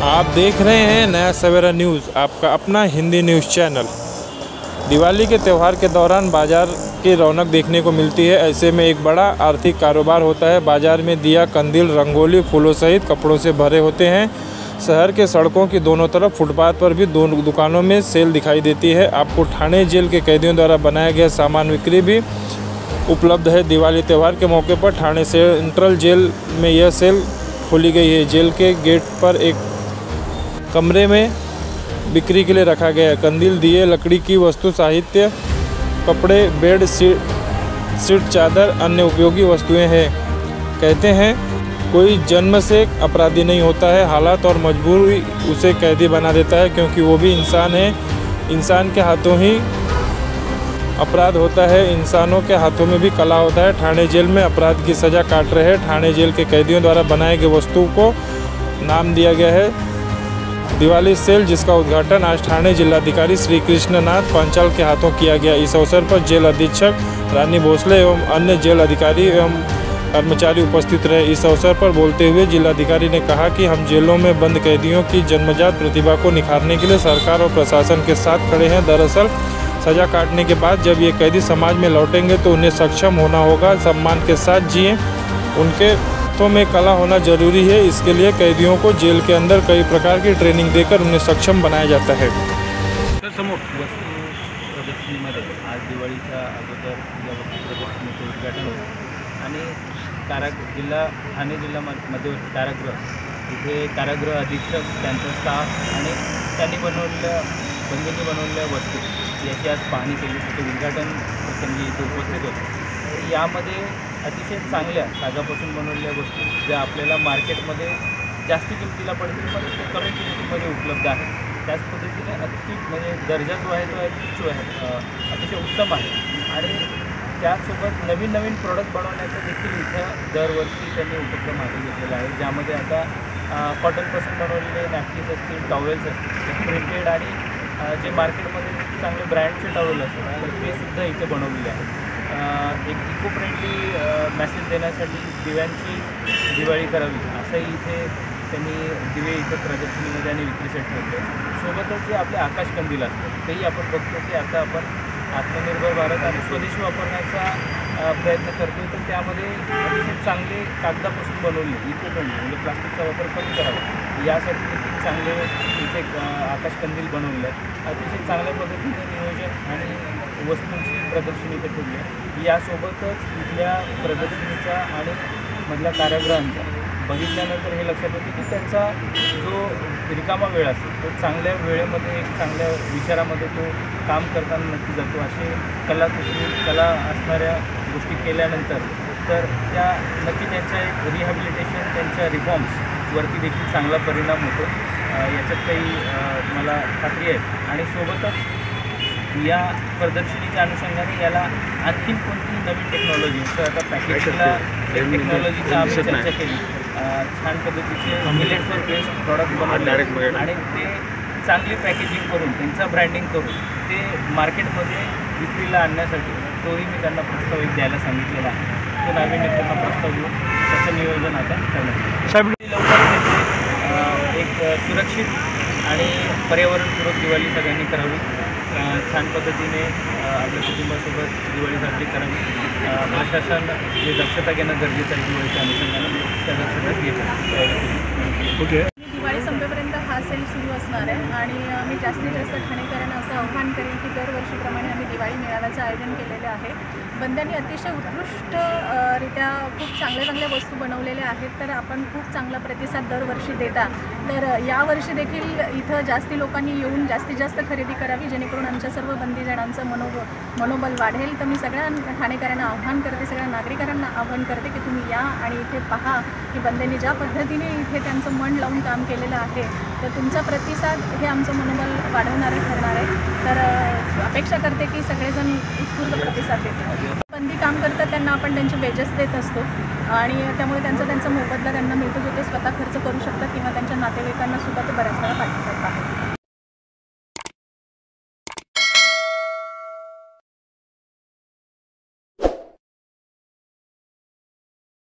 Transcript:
आप देख रहे हैं नया सवेरा न्यूज़, आपका अपना हिंदी न्यूज़ चैनल। दिवाली के त्यौहार के दौरान बाज़ार की रौनक देखने को मिलती है। ऐसे में एक बड़ा आर्थिक कारोबार होता है। बाज़ार में दिया, कंदील, रंगोली, फूलों सहित कपड़ों से भरे होते हैं। शहर के सड़कों की दोनों तरफ फुटपाथ पर भी दोनों दुकानों में सेल दिखाई देती है। आपको ठाणे जेल के कैदियों द्वारा बनाया गया सामान बिक्री भी उपलब्ध है। दिवाली त्यौहार के मौके पर ठाणे सेंट्रल जेल में यह सेल खोली गई है। जेल के गेट पर एक कमरे में बिक्री के लिए रखा गया है। कंदील, दिए, लकड़ी की वस्तु, साहित्य, कपड़े, बेड सीट, चादर, अन्य उपयोगी वस्तुएं हैं। कहते हैं कोई जन्म से अपराधी नहीं होता है, हालात और मजबूरी उसे कैदी बना देता है, क्योंकि वो भी इंसान है। इंसान के हाथों ही अपराध होता है, इंसानों के हाथों में भी कला होता है। ठाणे जेल में अपराध की सज़ा काट रहे ठाणे जेल के कैदियों द्वारा बनाए गए वस्तु को नाम दिया गया है दिवाली सेल, जिसका उद्घाटन आज ठाणे जिलाधिकारी श्री कृष्णनाथ पांचाल के हाथों किया गया। इस अवसर पर जेल अधीक्षक रानी भोसले एवं अन्य जेल अधिकारी एवं कर्मचारी उपस्थित रहे। इस अवसर पर बोलते हुए जिलाधिकारी ने कहा कि हम जेलों में बंद कैदियों की जन्मजात प्रतिभा को निखारने के लिए सरकार और प्रशासन के साथ खड़े हैं। दरअसल सज़ा काटने के बाद जब ये कैदी समाज में लौटेंगे तो उन्हें सक्षम होना होगा, सम्मान के साथ जिए। उनके हाथों में कला होना जरूरी है। इसके लिए कैदियों को जेल के अंदर कई प्रकार की ट्रेनिंग देकर उन्हें सक्षम बनाया जाता है। वस्तू प्रदर्शनीमध्ये आज दिवाळीच्या अगोदर या वस्तू प्रदर्शनीचे उद्घाटन होतं आणि जिल्हा ठाणे जिल्हा मध्यवर्ती कारागृह इथे कारागृह अधीक्षक, त्यांचा स्टाफ आणि त्यांनी बंधूंनी बनवलेल्या वस्तू याची आज पाहणी केली. त्याचे उद्घाटन प्रसंगी इथे उपस्थित होते. यामध्ये अतिशय चांगल्या सागापासून बनवलेल्या वस्तू ज्या आपल्याला मार्केटमध्ये जास्त किमतीला पडतील, पण ते कमी किमतीमध्ये उपलब्ध आहे. त्याच पद्धतीने म्हणजे दर्जा जो आहे तो अतिशय उत्तम आहे. आणि त्यासोबत नवीन प्रोडक्ट बनवण्याचा देखील इथं दरवर्षी त्यांनी उपक्रम हाती घेतलेला आहे. ज्यामध्ये आता कॉटनपासून बनवलेले नॅपकिन्स असतील, टॉवेल्स असतील, ते प्रिंटेड आणि जे मार्केटमध्ये चांगले ब्रँडचे टॉवेल असतात ते सुद्धा इथे बनवलेले आहेत. एक इको फ्रेंडली मॅसेज देण्यासाठी दिव्यांची दिवाळी करावी असंही इथे त्यांनी दिवे इथं प्रदर्शनीमध्ये आणि विक्रीसाठी ठेवले. सोबतच जे आपले आकाशकंदील असतात तेही आपण बघतो की आता आपण आत्मनिर्भर भारत आणि स्वदेशी वापरण्याचा प्रयत्न करतो. तर त्यामध्ये अतिशय चांगले कागदापासून बनवले इको फ्रेंडली म्हणजे प्लास्टिकचा वापर कमी करावा यासाठी देखील चांगले इथे आकाशकंदील बनवले आहेत. अतिशय चांगल्या पद्धतीने नियोजन आणि वस्तूंची प्रदर्शनी इथे ठेवली आहे. यासोबतच इथल्या प्रदर्शनीचा आणि मधल्या कारागृहांचा बघितल्यानंतर हे लक्षात येते की त्यांचा जो रिकामा वेळ असतो तो चांगल्या वेळेमध्ये एक चांगल्या विचारामध्ये तो काम करताना नक्की जातो. असे कला असणाऱ्या गोष्टी केल्यानंतर तर त्या नक्की त्यांच्या एक रिहॅबिलिटेशन, त्यांच्या रिफॉर्म्सवरती देखील चांगला परिणाम होतो. याच्यात काही मला खात्री आहे. आणि सोबतच या प्रदर्शनीच्या अनुषंगाने याला आणखीन कोणतीही नवीन टेक्नॉलॉजी, तर आता पॅकेजिंगला टेक्नॉलॉजीचा आम्ही चर्चा केली. छान पद्धतीचे मिलेट्सवर बेस्ड प्रॉडक्ट बनवले आणि ते चांगली पॅकेजिंग करून त्यांचा ब्रँडिंग करून ते मार्केटमध्ये विक्रीला आणण्यासाठी तोही मी त्यांना प्रस्ताव एक द्यायला सांगितलेला आहे. तो नाविन्यपूर्ण प्रस्ताव घेऊन त्याचं नियोजन आता करण्यात लवकरच एक सुरक्षित आणि पर्यावरणपूरक दिवाळी सगळ्यांनी करावी. छान पद्धतीने आपल्या कुटुंबासोबत दिवाळी साजरी करावी. प्रशासन जे दक्षता घेणं गरजेचं आहे दिवाळीच्या अनुषंगाने त्या दक्षता घेतो. ओके, दिवाळी संपेपर्यंत हा सेल सुरू असणार आहे आणि मी जास्तीत जास्त ठाणेकरांना असं आव्हान करेन की दरवर्षीप्रमाणे आम्ही दिवाळी मेळाव्याचं आयोजन केलेलं आहे. बंद्यांनी अतिशय उत्कृष्टरित्या खूप चांगल्या वस्तू बनवलेल्या आहेत. तर आपण खूप चांगला प्रतिसाद दरवर्षी देता. तर यावर्षी देखील इथं जास्ती लोकांनी येऊन जास्तीत जास्त खरेदी करावी, जेणेकरून आमच्या सर्व बंदीजनांचं मनोबल वाढेल. तर मी सगळ्या ठाणेकरांना आव्हान करते, सगळ्या नागरिकांना आव्हान करते की तुम्ही या आणि इथे पहा की बंद्यांनी ज्या पद्धतीने इथे त्यांचं मन लावून काम केलेलं आहे. तर तुमचा प्रतिसाद हे आमचं मनोबल वाढवणारे ठरणार आहे. तर अपेक्षा करते की सगळेजण उत्स्फूर्त प्रतिसाद देतील. बंदी काम करतात त्यांना आपण त्यांचे वेजेस देत असतो आणि त्यामुळे त्यांचा मोबदला त्यांना मिळतो, जो ते स्वतः खर्च करू शकतात किंवा त्यांच्या नातेवाईकांना सुद्धा ते बऱ्याच वेळा पाठवतात.